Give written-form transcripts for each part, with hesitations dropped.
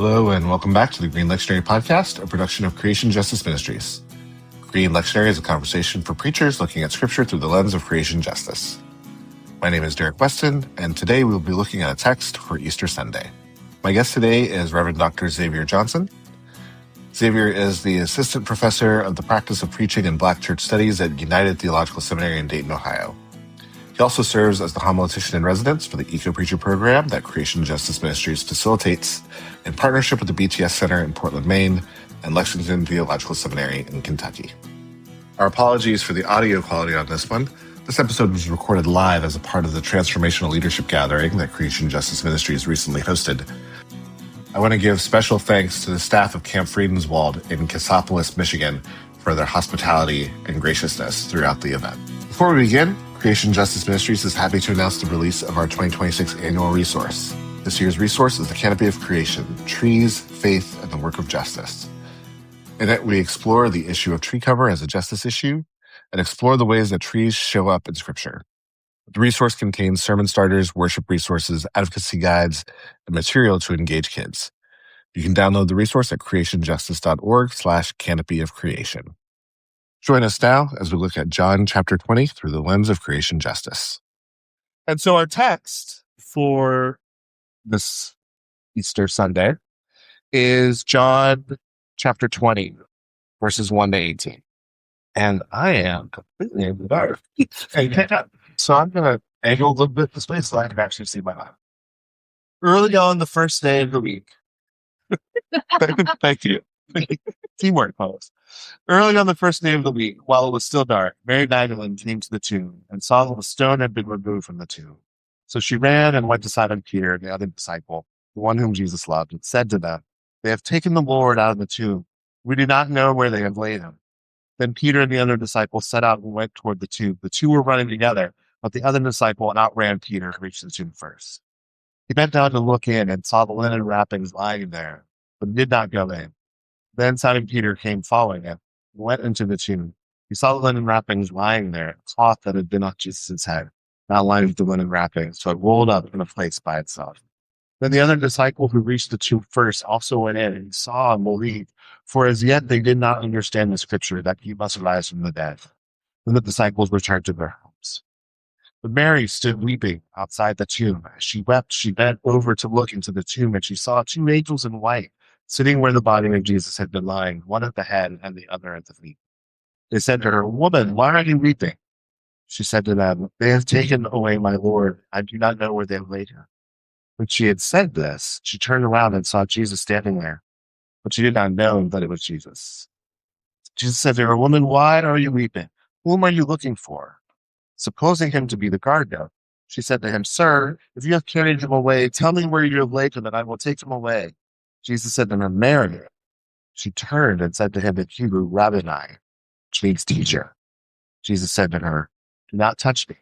Hello and welcome back to the Green Lectionary Podcast, a production of Creation Justice Ministries. Green Lectionary is a conversation for preachers looking at Scripture through the lens of creation justice. My name is Derek Weston, and today we'll be looking at a text for Easter Sunday. My guest today is Reverend Dr. Xavier Johnson. Xavier is the Assistant Professor of the Practice of Preaching and Black Church Studies at United Theological Seminary in Dayton, Ohio. He also serves as the homiletician-in-residence for the EcoPreacher program that Creation Justice Ministries facilitates in partnership with the BTS Center in Portland, Maine, and Lexington Theological Seminary in Kentucky. Our apologies for the audio quality on this one. This episode was recorded live as a part of the Transformational Leadership Gathering that Creation Justice Ministries recently hosted. I want to give special thanks to the staff of Camp Friedenswald in Cassopolis, Michigan, for their hospitality and graciousness throughout the event. Before we begin, Creation Justice Ministries is happy to announce the release of our 2026 annual resource. This year's resource is The Canopy of Creation, Trees, Faith, and the Work of Justice. In it, we explore the issue of tree cover as a justice issue and explore the ways that trees show up in Scripture. The resource contains sermon starters, worship resources, advocacy guides, and material to engage kids. You can download the resource at creationjustice.org/canopy of creation. Join us now as we look at John chapter 20 through the lens of creation justice. And so our text for this Easter Sunday is John chapter 20, verses 1 to 18. And I am completely in the dark. So I'm going to angle a little bit this way so I can actually see my map. Early on the first day of the week. Thank you. Teamwork, folks. Early on the first day of the week, while it was still dark, Mary Magdalene came to the tomb and saw that the stone had been removed from the tomb. So she ran and went to Simon Peter, the other disciple, the one whom Jesus loved, and said to them, "They have taken the Lord out of the tomb. We do not know where they have laid him." Then Peter and the other disciple set out and went toward the tomb. The two were running together, but the other disciple outran Peter and reached the tomb first. He bent down to look in and saw the linen wrappings lying there, but did not go in. Then Simon Peter came following him and went into the tomb. He saw the linen wrappings lying there, a cloth that had been on Jesus' head, not lined with the linen wrappings, so it rolled up in a place by itself. Then the other disciple who reached the tomb first also went in and saw and believed, for as yet they did not understand the scripture that he must rise from the dead. Then the disciples returned to their homes. But Mary stood weeping outside the tomb. As she wept, she bent over to look into the tomb, and she saw two angels in white, sitting where the body of Jesus had been lying, one at the head and the other at the feet. They said to her, "Woman, why are you weeping?" She said to them, "They have taken away my Lord. I do not know where they have laid him." When she had said this, she turned around and saw Jesus standing there, but she did not know that it was Jesus. Jesus said to her, "Woman, why are you weeping? Whom are you looking for?" Supposing him to be the gardener, she said to him, "Sir, if you have carried him away, tell me where you have laid him, and I will take him away." Jesus said to her, "Mary." She turned and said to him in Hebrew, "Rabboni," which means teacher. Jesus said to her, "Do not touch me,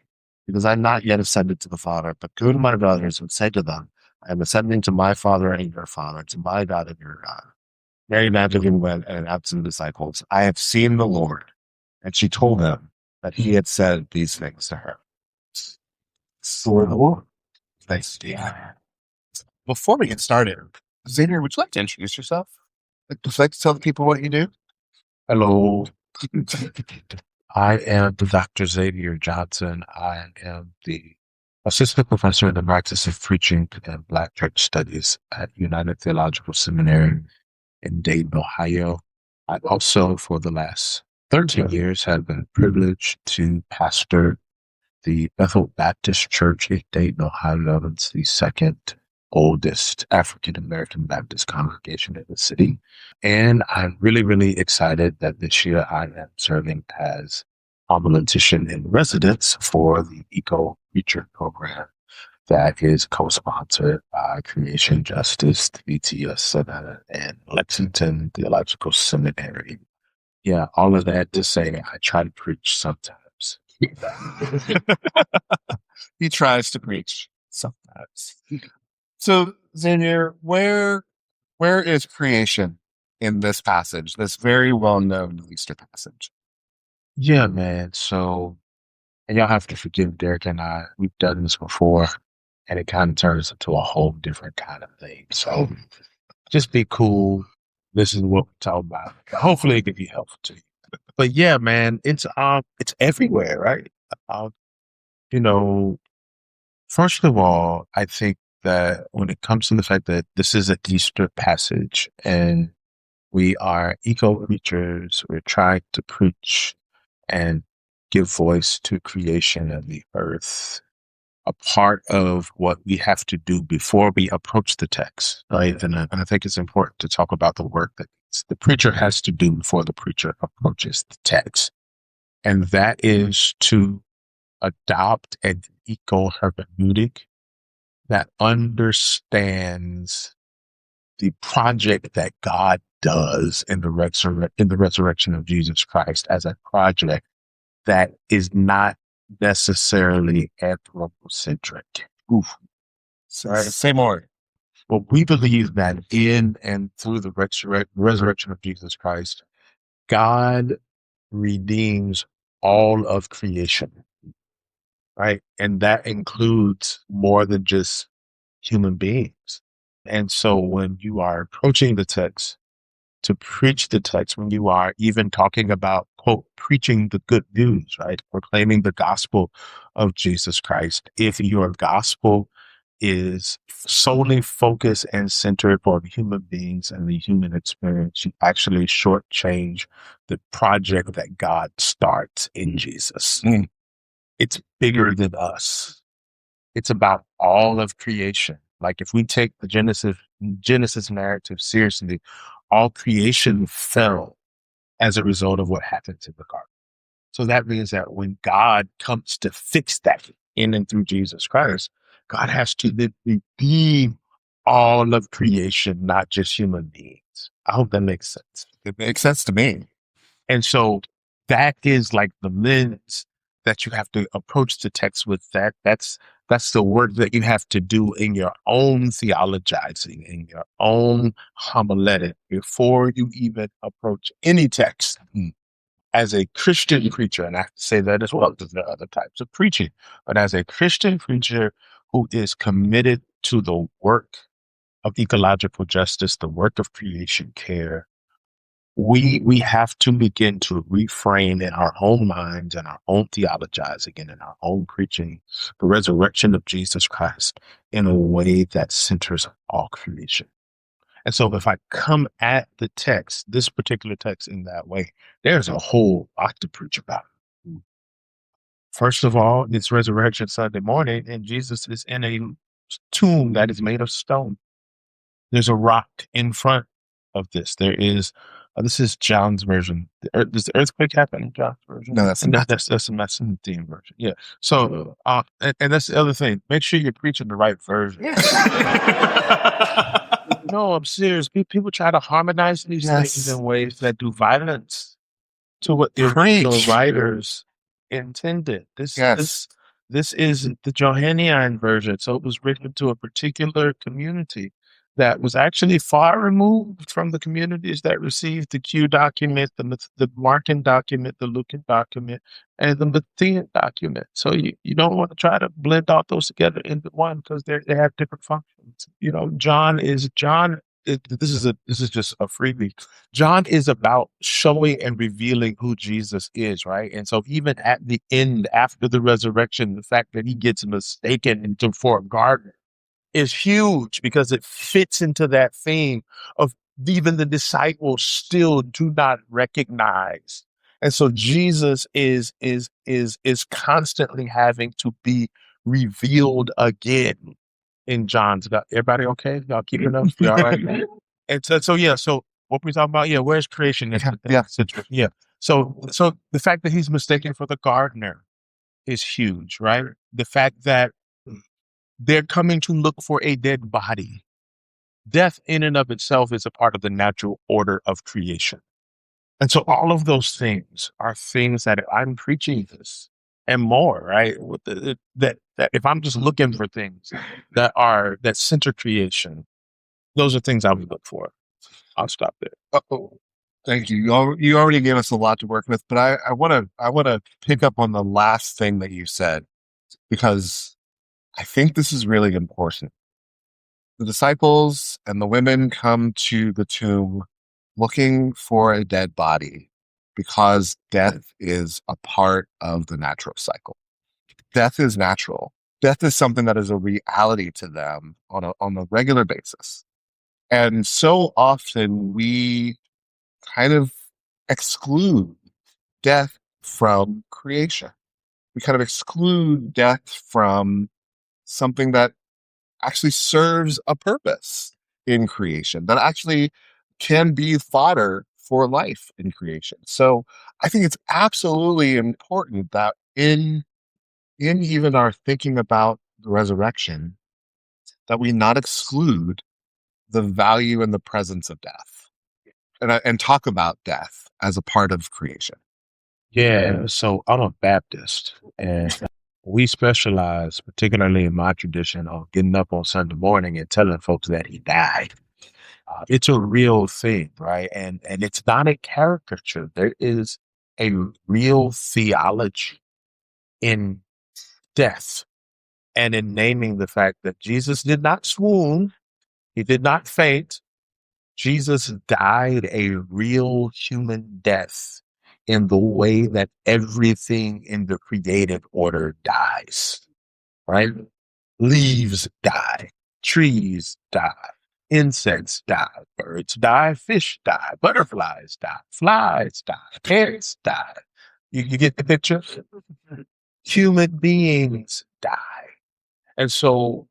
because I am not yet ascended to the Father, but go to my brothers and say to them, I am ascending to my Father and your Father, to my God and your God." Mary Magdalene went and announced to the disciples, "I have seen the Lord." And she told them that he had said these things to her. So the Lord. Thanks, Steve. Before we get started, Xavier, would you like to introduce yourself? Would you like to tell the people what you do? Hello. I am Dr. Xavier Johnson. I am the Assistant Professor in the Practice of Preaching and Black Church Studies at United Theological Seminary in Dayton, Ohio. I also, for the last 13 years, have been privileged to pastor the Bethel Baptist Church in Dayton, Ohio. It's the second oldest African-American Baptist congregation in the city. And I'm really, really excited that this year I am serving as homiletician-in-residence for the EcoPreacher program that is co-sponsored by Creation Justice, the BTS Center, and Lexington Theological Seminary. Yeah, all of that to say I try to preach sometimes. He tries to preach sometimes. So, Xavier, where is creation in this passage, this very well-known Easter passage? Yeah, man. So, and y'all have to forgive Derek and I. We've done this before, and it kind of turns into a whole different kind of thing. So, just be cool. This is what we're talking about. Hopefully it can be helpful to you. But yeah, man, it's everywhere, right? Uh, you know, first of all, I think that when it comes to the fact that this is an Easter passage and we are eco-preachers, we're trying to preach and give voice to creation and the earth. A part of what we have to do before we approach the text, right? And I think it's important to talk about the work that the preacher has to do before the preacher approaches the text. And that is to adopt an eco-hermeneutic that understands the project that God does in the resurrection of Jesus Christ as a project that is not necessarily anthropocentric. Oof. Right. Say more. Well, we believe that in and through the resurrection of Jesus Christ, God redeems all of creation, right? And that includes more than just human beings. And so when you are approaching the text to preach the text, when you are even talking about, quote, preaching the good news, right? Proclaiming the gospel of Jesus Christ. If your gospel is solely focused and centered on human beings and the human experience, you actually shortchange the project that God starts in Jesus. It's bigger than us. It's about all of creation. Like if we take the Genesis narrative seriously, all creation fell as a result of what happened to the garden. So that means that when God comes to fix that in and through Jesus Christ, God has to then redeem all of creation, not just human beings. I hope that makes sense. It makes sense to me. And so that is like the lens that you have to approach the text with. That's the work that you have to do in your own theologizing, in your own homiletic before you even approach any text. As a Christian preacher, and I have to say that as well, because there are other types of preaching, but as a Christian preacher who is committed to the work of ecological justice, the work of creation care, we have to begin to reframe in our own minds and our own theologizing and in our own preaching the resurrection of Jesus Christ in a way that centers all creation. And so if I come at the text, this particular text in that way, there's a whole lot to preach about. First of all, it's Resurrection Sunday morning, and Jesus is in a tomb that is made of stone. There's a rock in front of this. There is, this is John's version. Does the earthquake happen in John's version? No, that's not. That's the Lexington version. Yeah. So, and that's the other thing. Make sure you're preaching the right version. No, I'm serious. People try to harmonize these things in ways that do violence to what the original writers intended. This is the Johannine version. So it was written to a particular community that was actually far removed from the communities that received the Q document, the Markan document, the Lucan document, and the Matthean document. So you don't want to try to blend all those together into one because they have different functions. You know, this is just a freebie. John is about showing and revealing who Jesus is, right? And so even at the end, after the resurrection, the fact that he gets mistaken for a gardener is huge because it fits into that theme of even the disciples still do not recognize. And so Jesus is constantly having to be revealed again in John's. Everybody okay? Y'all keeping up? You all right? And so what we talking about? Yeah, where's creation? Yeah. So the fact that he's mistaken for the gardener is huge, right? The fact that they're coming to look for a dead body. Death in and of itself is a part of the natural order of creation. And so all of those things are things that I'm preaching this and more, right? That if I'm just looking for things that center creation, those are things I would look for. I'll stop there. Uh-oh. Thank you. You already gave us a lot to work with, but I want to pick up on the last thing that you said, because I think this is really important. The disciples and the women come to the tomb looking for a dead body because death is a part of the natural cycle. Death is natural. Death is something that is a reality to them on a regular basis. And so often we kind of exclude death from creation. We kind of exclude death from something that actually serves a purpose in creation, that actually can be fodder for life in creation. So I think it's absolutely important that in even our thinking about the resurrection, that we not exclude the value and the presence of death, and talk about death as a part of creation. Yeah, so I'm a Baptist, and we specialize, particularly in my tradition, on getting up on Sunday morning and telling folks that he died. It's a real thing, right? And it's not a caricature. There is a real theology in death and in naming the fact that Jesus did not swoon, he did not faint. Jesus died a real human death in the way that everything in the created order dies, right? Leaves die, trees die, insects die, birds die, fish die, butterflies die, flies die, ants die. You get the picture? Human beings die. And so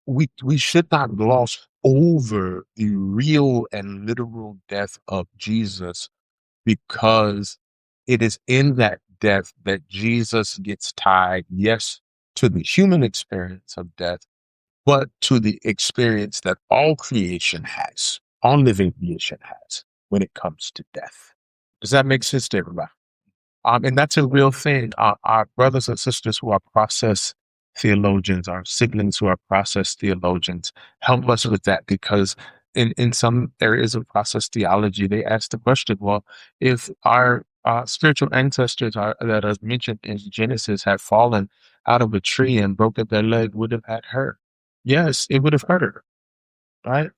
we should not gloss over the real and literal death of Jesus, because it is in that death that Jesus gets tied, yes, to the human experience of death, but to the experience that all creation has, all living creation has when it comes to death. Does that make sense to everybody? And that's a real thing. Our brothers and sisters who are process theologians, our siblings who are process theologians, help us with that, because in some areas of process theology, they ask the question, well, if our spiritual ancestors that are mentioned in Genesis had fallen out of a tree and broken their leg, would have had hurt? Yes, it would have hurt her, right?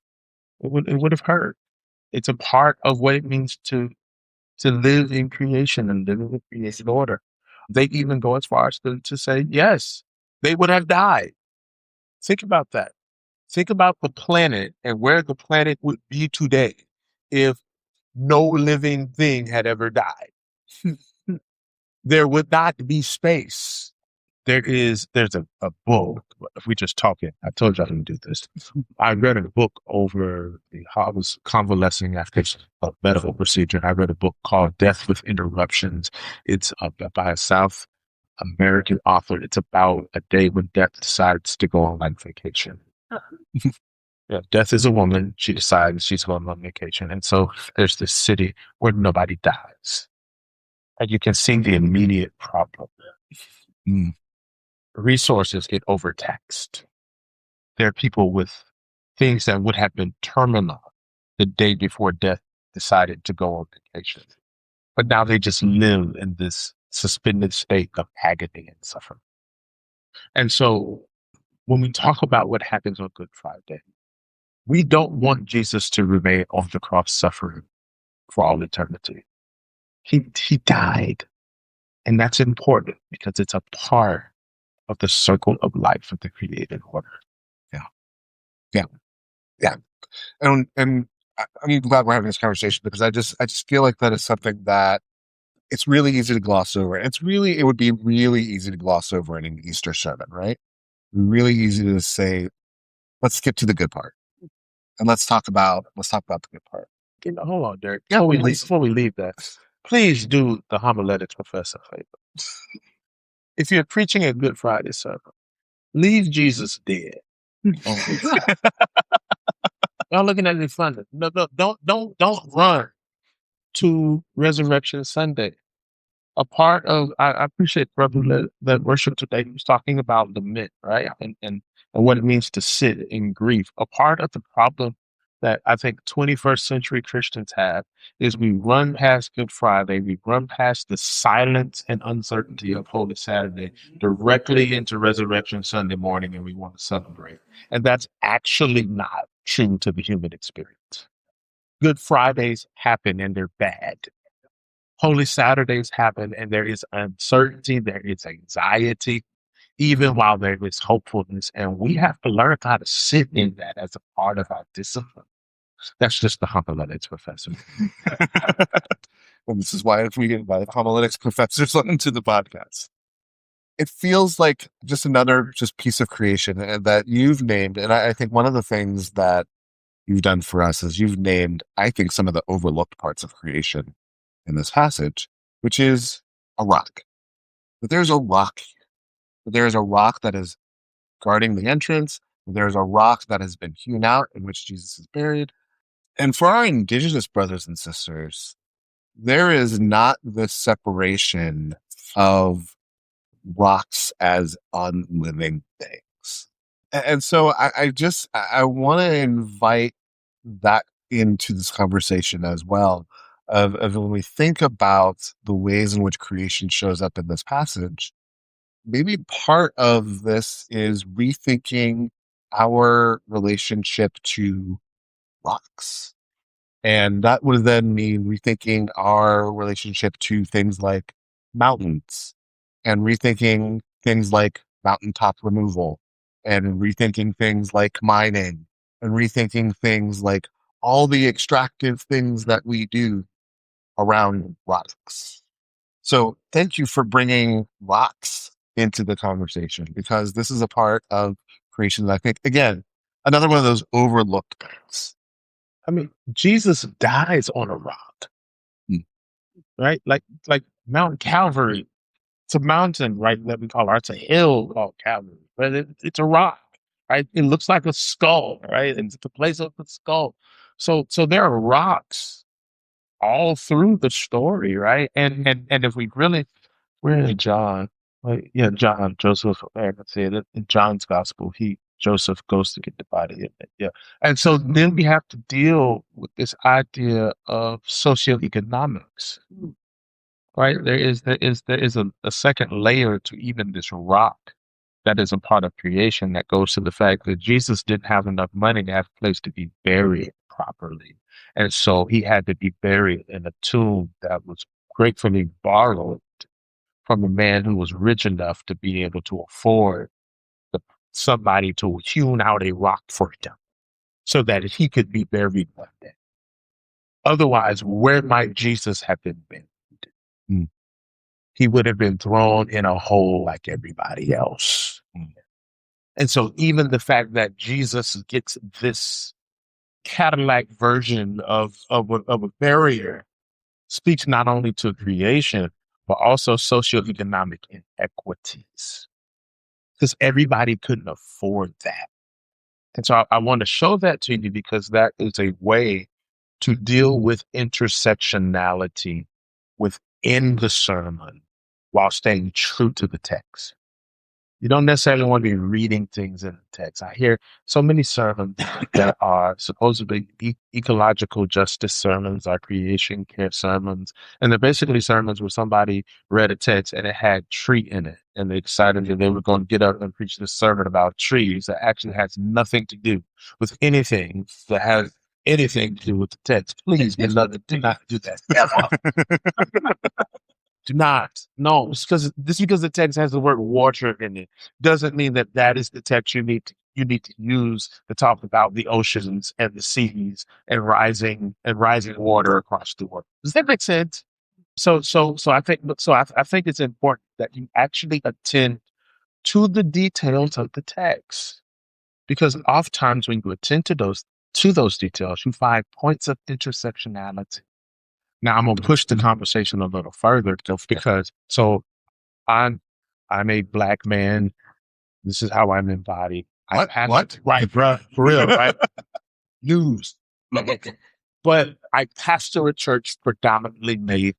It would have hurt. It's a part of what it means to live in creation and live in the created order. They even go as far as to say, yes, they would have died. Think about that. Think about the planet and where the planet would be today if no living thing had ever died. There would not be space. There's a book. If we just talking, I told you I didn't do this. I read a book I was convalescing after a medical procedure. I read a book called Death with Interruptions. It's by a South American author. It's about a day when death decides to go on like vacation. Yeah, death is a woman. She decides she's going on vacation. And so there's this city where nobody dies. And you can see the immediate problem. Mm. Resources get overtaxed. There are people with things that would have been terminal the day before death decided to go on vacation. But now they just live in this suspended state of agony and suffering. And so when we talk about what happens on Good Friday, we don't want Jesus to remain on the cross suffering for all eternity. He died. And that's important because it's a part of the circle of life of the created order. Yeah. And I'm glad we're having this conversation, because I just feel like that is something that it's really easy to gloss over. It would be really easy to gloss over in an Easter sermon, right? Really easy to say, let's skip to the good part and let's talk about the good part. Hold on, Derek. Yeah, Before we leave that, please do the homiletics professor a favor. If you're preaching a Good Friday sermon, leave Jesus dead. Y'all looking at me funny. No, don't run to Resurrection Sunday. A part of I appreciate brother that worship today. He was talking about lament, right? And what it means to sit in grief. A part of the problem that I think 21st century Christians have is we run past Good Friday, we run past the silence and uncertainty of Holy Saturday directly into Resurrection Sunday morning, and we want to celebrate. And that's actually not true to the human experience. Good Fridays happen and they're bad. Holy Saturdays happen and there is uncertainty, there is anxiety, even while there is hopefulness. And we have to learn how to sit in that as a part of our discipline. That's just the homiletics professor. Well, this is why we invite homiletics professors onto the podcast. It feels like just another piece of creation that you've named. And I think one of the things that you've done for us is you've named, I think, some of the overlooked parts of creation in this passage, which is a rock. That there's a rock here. That there is a rock that is guarding the entrance. There's a rock that has been hewn out in which Jesus is buried. And for our indigenous brothers and sisters, there is not this separation of rocks as unliving things. And so I want to invite that into this conversation as well, of when we think about the ways in which creation shows up in this passage, maybe part of this is rethinking our relationship to rocks. And that would then mean rethinking our relationship to things like mountains and rethinking things like mountaintop removal and rethinking things like mining and rethinking things like all the extractive things that we do around rocks. So thank you for bringing rocks into the conversation, because this is a part of creation that I think, again, another one of those overlooked things. I mean, Jesus dies on a rock, right? Like Mount Calvary. It's a mountain, right? That we call, it's a hill called Calvary, but it's a rock, right? It looks like a skull, right? It's the place of the skull. So there are rocks all through the story, right? And if we really, we're in John, like, yeah, John, Joseph, I can say that in John's gospel, Joseph goes to get the body. Yeah. And so then we have to deal with this idea of socioeconomics, right? There is a second layer to even this rock that is a part of creation that goes to the fact that Jesus didn't have enough money to have a place to be buried properly. And so he had to be buried in a tomb that was gratefully borrowed from a man who was rich enough to be able to afford somebody to hewn out a rock for him so that he could be buried one day. Otherwise, where might Jesus have been buried? He would have been thrown in a hole like everybody else. And so even the fact that Jesus gets this Cadillac version of a barrier speaks not only to creation, but also socioeconomic inequities, because everybody couldn't afford that. And so I want to show that to you because that is a way to deal with intersectionality within the sermon while staying true to the text. You don't necessarily want to be reading things in the text. I hear so many sermons that are supposedly ecological justice sermons, or creation care sermons. And they're basically sermons where somebody read a text and it had tree in it. And they decided that they were going to get up and preach this sermon about trees that actually has nothing to do with anything that has anything to do with the text. Please, beloved, do not do that. Do not. No, it's because the text has the word water in it doesn't mean that is the text you need to use to talk about the oceans and the seas and rising water across the world. Does that make sense? So I think it's important that you actually attend to the details of the text, because oftentimes when you attend to those details, you find points of intersectionality. Now I'm gonna push the conversation a little further because I'm a Black man. This is how I'm embodied. What? Right, bro? For real, right? News. But I pastor a church predominantly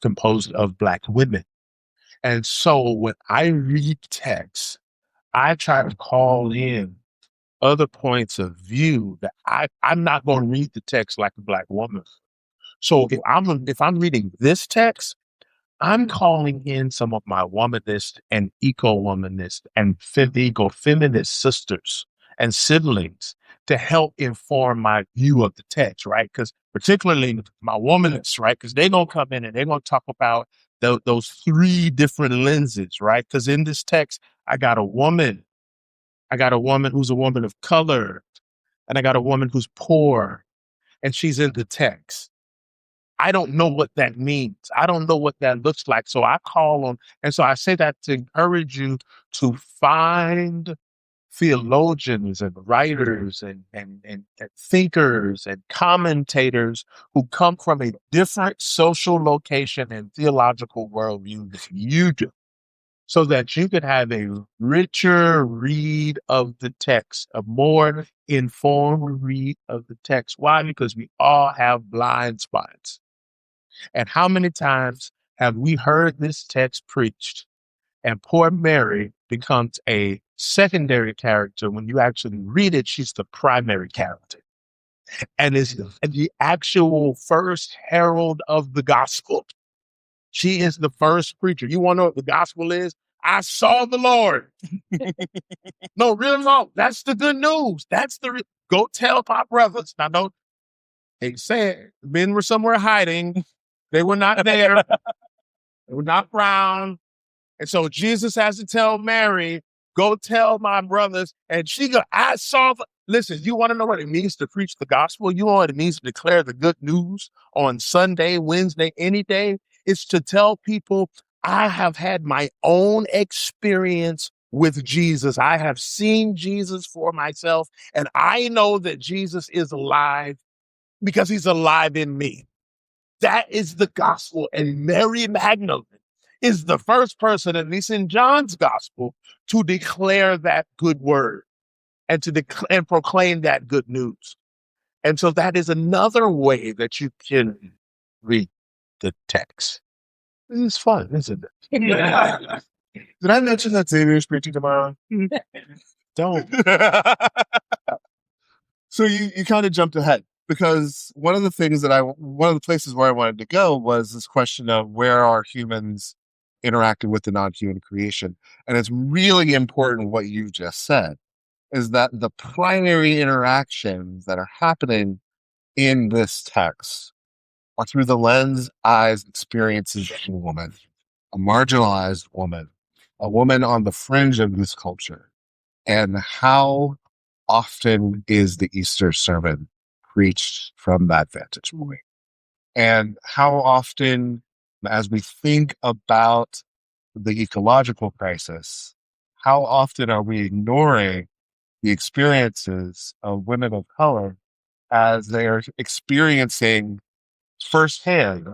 composed of Black women. And so when I read text, I try to call in other points of view that I'm not going to read the text like a Black woman. So if I'm reading this text, I'm calling in some of my womanist and eco-womanist and eco-feminist sisters and siblings to help inform my view of the text, right? Because particularly my womanists, right? Because they're going to come in and they're going to talk about those three different lenses, right? Because in this text, I got a woman who's a woman of color, and I got a woman who's poor, and she's in the text. I don't know what that means. I don't know what that looks like. So I call on, and so I say that to encourage you to find theologians and writers and thinkers and commentators who come from a different social location and theological worldview than you do, so that you could have a richer read of the text, a more informed read of the text. Why? Because we all have blind spots. And how many times have we heard this text preached and poor Mary becomes a secondary character when you actually read it? She's the primary character and is the actual first herald of the gospel. She is the first preacher. You want to know what the gospel is? I saw the Lord. No, really, no. That's the good news. Go tell my brothers. Now, don't say it. Men were somewhere hiding. They were not there. They were not brown. And so Jesus has to tell Mary, go tell my brothers. And she go, listen, you want to know what it means to preach the gospel? You know what it means to declare the good news on Sunday, Wednesday, any day? It's to tell people, I have had my own experience with Jesus. I have seen Jesus for myself, and I know that Jesus is alive because he's alive in me. That is the gospel. And Mary Magdalene is the first person, at least in John's gospel, to declare that good word and and proclaim that good news. And so that is another way that you can read the text. It's fun, isn't it? Yeah. Did I mention that Xavier's preaching tomorrow? Don't. So you kind of jumped ahead, because one of the places where I wanted to go was this question of where are humans interacting with the non-human creation. And it's really important what you just said, is that the primary interactions that are happening in this text are through the lens, eyes, experiences of a woman, a marginalized woman, a woman on the fringe of this culture. And how often is the Easter sermon preached from that vantage point? And how often, as we think about the ecological crisis, how often are we ignoring the experiences of women of color as they are experiencing firsthand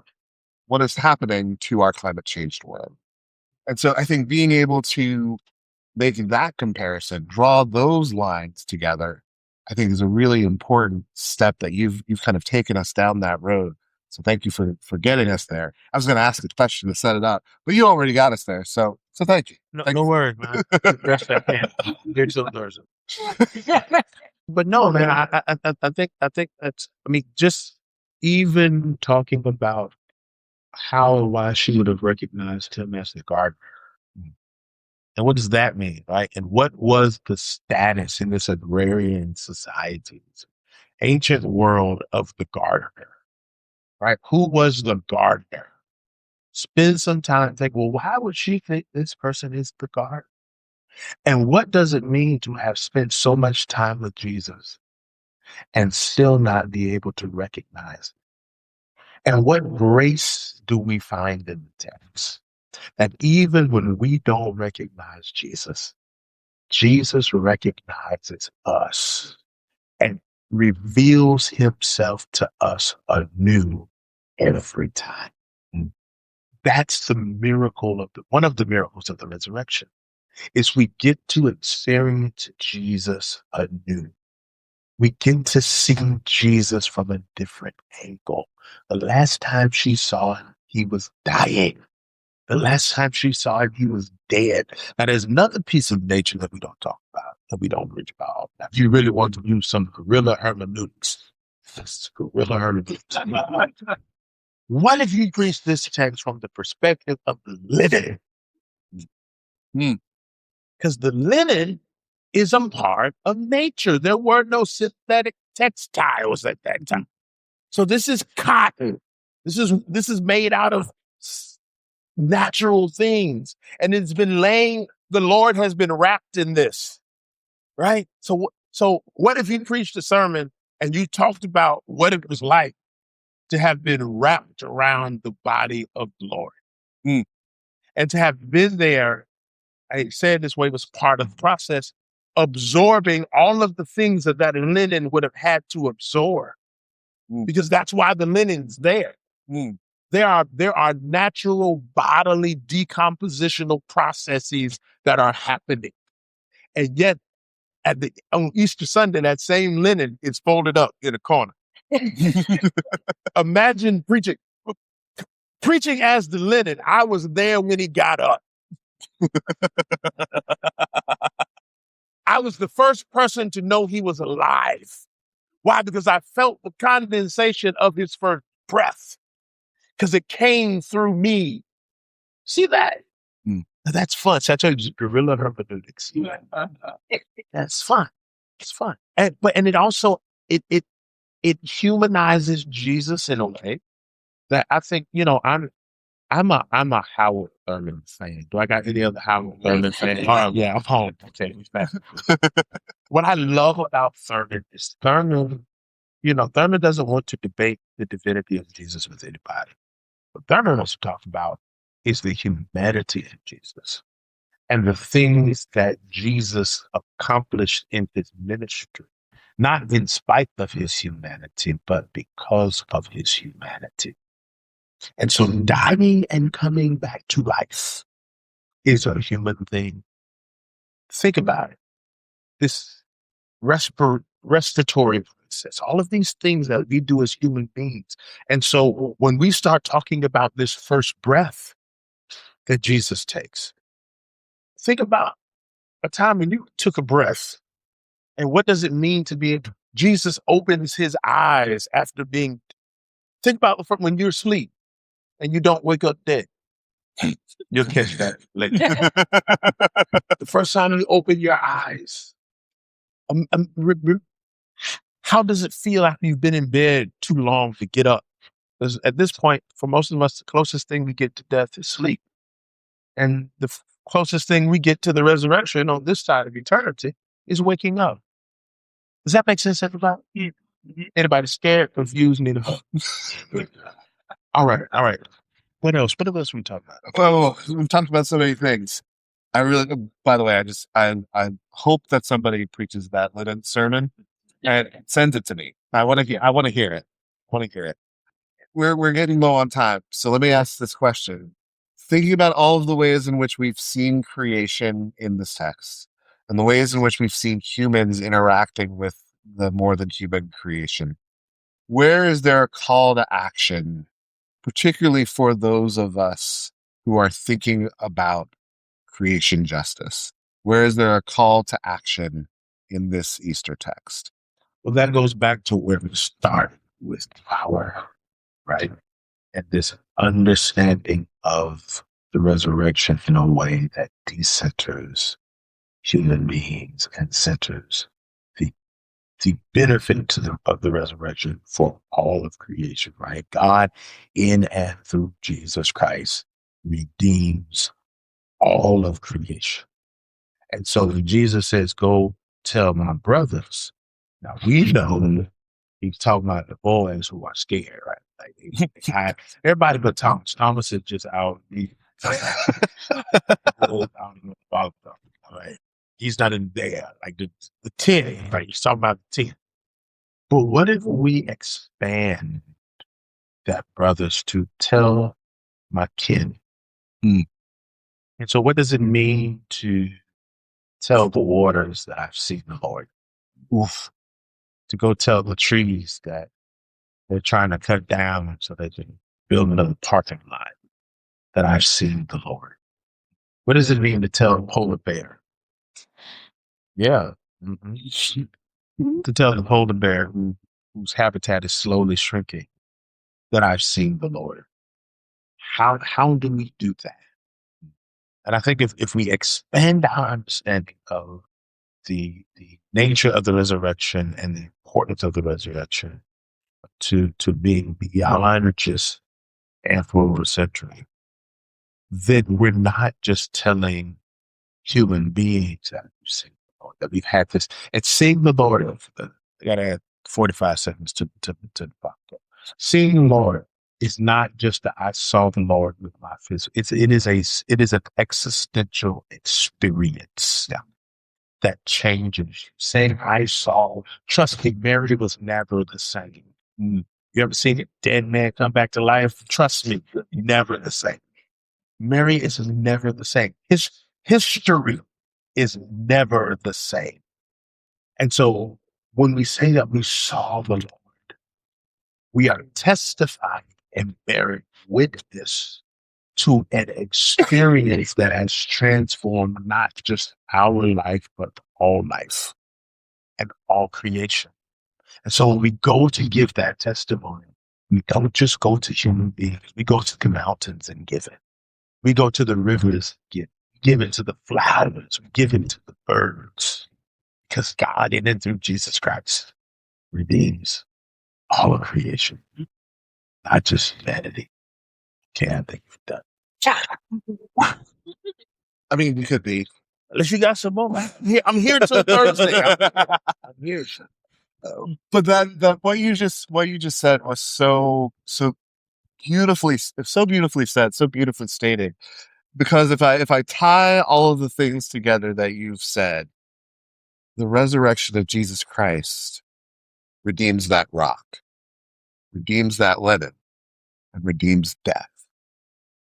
what is happening to our climate changed world? And so I think being able to make that comparison, draw those lines together, I think is a really important step that you've kind of taken us down that road. So thank you for getting us there. I was going to ask a question to set it up, but you already got us there. So thank you. No worries, man. Best I can. Here's some doors. But no, man, I think that's, I mean, just even talking about how and why she would have recognized him as the gardener. And what does that mean, right? And what was the status in this agrarian society, ancient world of the gardener, right? Who was the gardener? Spend some time think, well, why would she think this person is the gardener? And what does it mean to have spent so much time with Jesus and still not be able to recognize it? And what grace do we find in the text? That even when we don't recognize Jesus, Jesus recognizes us and reveals himself to us anew every time. That's the miracle one of the miracles of the resurrection, is we get to experience Jesus anew. We get to see Jesus from a different angle. The last time she saw him, he was dying. The last time she saw him, he was dead. Now, there's another piece of nature that we don't talk about. that we don't preach about. Now, if you really want to use some guerrilla hermeneutics, what if you preach this text from the perspective of the linen? Because the linen is a part of nature. There were no synthetic textiles at that time. So this is cotton. This is made out of natural things. And it's been the Lord has been wrapped in this, right? So what if you preached a sermon and you talked about what it was like to have been wrapped around the body of the Lord? And to have been there, I said this way, was part of the process, absorbing all of the things that linen would have had to absorb. Because that's why the linen's there. There are natural bodily decompositional processes that are happening. And yet, on Easter Sunday, that same linen is folded up in a corner. Imagine preaching as the linen. I was there when he got up. I was the first person to know he was alive. Why? Because I felt the condensation of his first breath, because it came through me. See that? That's fun. So I told you, guerrilla hermeneutics. That's fun. It's fun. And it also, it humanizes Jesus in a way that I think, I'm a Howard Thurman fan. Do I got any other Howard Thurman fans? Yeah, I'm home. Okay. What I love about Thurman is Thurman doesn't want to debate the divinity of Jesus with anybody. What Thurman wants to talk about is the humanity of Jesus and the things that Jesus accomplished in his ministry, not in spite of his humanity, but because of his humanity. And so dying and coming back to life is a human thing. Think about it. This respiratory process, all of these things that we do as human beings. And so when we start talking about this first breath that Jesus takes, think about a time when you took a breath. And what does it mean to be Jesus opens his eyes after being, think about when you're asleep and you don't wake up dead. You'll catch that later. The first time you open your eyes, how does it feel after you've been in bed too long to get up? Because at this point, for most of us, the closest thing we get to death is sleep. And the closest thing we get to the resurrection on this side of eternity is waking up. Does that make sense, everybody? Anybody scared, confused, need a All right. What else? What else we talking about? Well, we've talked about so many things. By the way, I hope that somebody preaches that linen sermon and sends it to me. I want to hear it. We're getting low on time. So let me ask this question. Thinking about all of the ways in which we've seen creation in this text and the ways in which we've seen humans interacting with the more than human creation, where is there a call to action, particularly for those of us who are thinking about creation justice? Where is there a call to action in this Easter text? Well, that goes back to where we started with power, right? And this understanding of the resurrection in a way that decenters human beings and centers the benefit of the resurrection for all of creation, right? God in and through Jesus Christ redeems all of creation. And so when Jesus says, go tell my brothers, now we know he's talking about the boys who are scared, right? Like everybody but Thomas. Thomas is just out. Right? He's not in there. Like the 10, right? He's talking about the 10. But what if we expand that, brothers, to tell my kin? And so what does it mean to tell the waters that I've seen the Lord? To go tell the trees that they're trying to cut down so they can build another parking lot that I've seen the Lord. What does it mean to tell a polar bear? Yeah, To tell the polar bear whose habitat is slowly shrinking that I've seen the Lord. How do we do that? And I think if we expand our understanding of the nature of the resurrection and the importance of the resurrection to being beyond just anthropocentric, then we're not just telling human beings that we've seen the Lord, that we've had this. And seeing the Lord, I got to add 45 seconds to the podcast. Seeing the Lord is not just that I saw the Lord with my physical. It is an existential experience that changes you. Saying I saw, trust me, Mary was never the same. You ever seen a dead man come back to life? Trust me, never the same. Mary is never the same. His history is never the same. And so when we say that we saw the Lord, we are testifying and bearing witness to an experience that has transformed not just our life, but all life and all creation. And so when we go to give that testimony, we don't just go to human beings. We go to the mountains and give it. We go to the rivers, give it to the flowers, we give it to the birds. Because God, in and through Jesus Christ, redeems all of creation, not just humanity. Okay, I think we've done. I mean, you could be. Unless you got some more. I'm here till Thursday. I'm here. But that what you just said was so beautifully said, so beautifully stated. Because if I tie all of the things together that you've said, the resurrection of Jesus Christ redeems that rock, redeems that linen, and redeems death.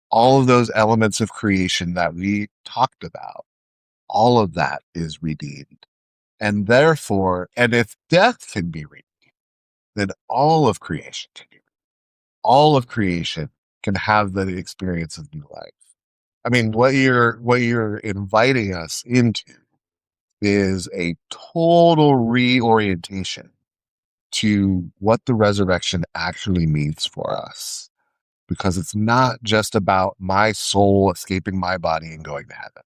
All of those elements of creation that we talked about, all of that is redeemed. And therefore, and if death can be redeemed, then all of creation can be redeemed. All of creation can have the experience of new life. I mean, what you're inviting us into is a total reorientation to what the resurrection actually means for us. Because it's not just about my soul escaping my body and going to heaven.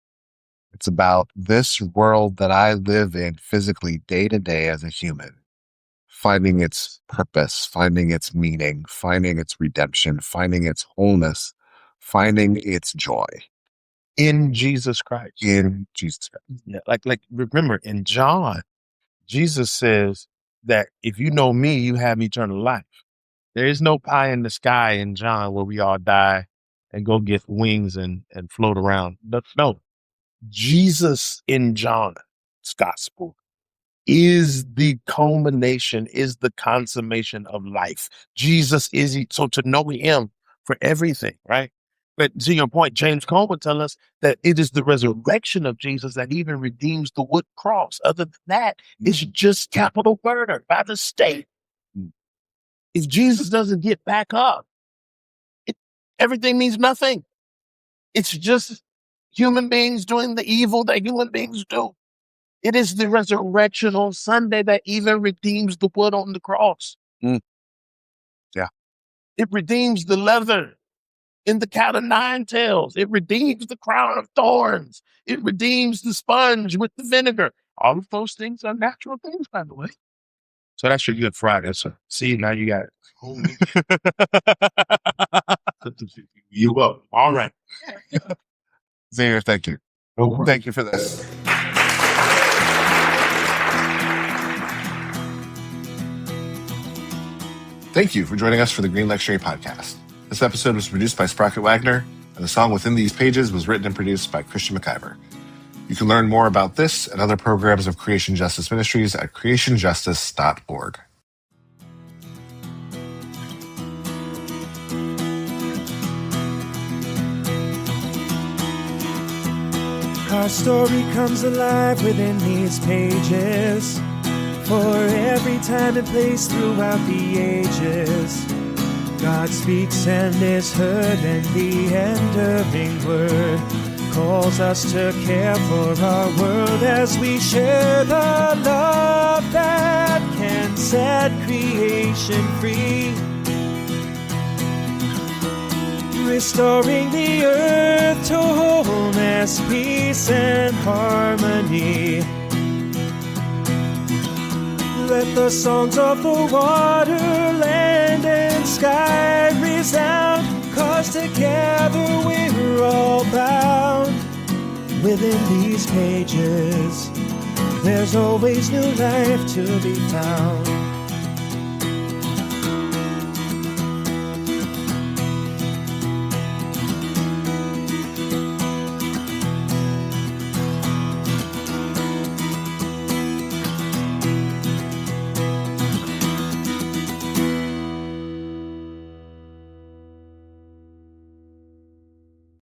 It's about this world that I live in physically day to day as a human, finding its purpose, finding its meaning, finding its redemption, finding its wholeness, finding its joy. In Jesus Christ. In Jesus Christ. Yeah, like remember in John, Jesus says that if you know me, you have eternal life. There is no pie in the sky in John where we all die and go get wings and float around. No. Jesus in John's gospel is the culmination, is the consummation of life. Jesus is, so to know him for everything, right? But to your point, James Cone would tell us that it is the resurrection of Jesus that even redeems the wood cross. Other than that, it's just capital murder by the state. If Jesus doesn't get back up, everything means nothing. It's just human beings doing the evil that human beings do. It is the resurrection on Sunday that even redeems the wood on the cross. Yeah. It redeems the leather in the cat of nine tails. It redeems the crown of thorns. It redeems the sponge with the vinegar. All of those things are natural things, by the way. So that's your Good Friday. So see, now you got it. You up. All right. Xavier, thank you. Thank you for this. Thank you for joining us for the Green Lectionary Podcast. This episode was produced by Sprocket Wagner, and the song Within These Pages was written and produced by Christian McIver. You can learn more about this and other programs of Creation Justice Ministries at creationjustice.org. Our story comes alive within these pages, for every time and place throughout the ages. God speaks and is heard, and the enduring word calls us to care for our world as we share the love that can set creation free. Restoring the earth to wholeness, peace, and harmony. Let the songs of the water, land, and sky resound, 'cause together we're all bound within these pages. There's always new life to be found.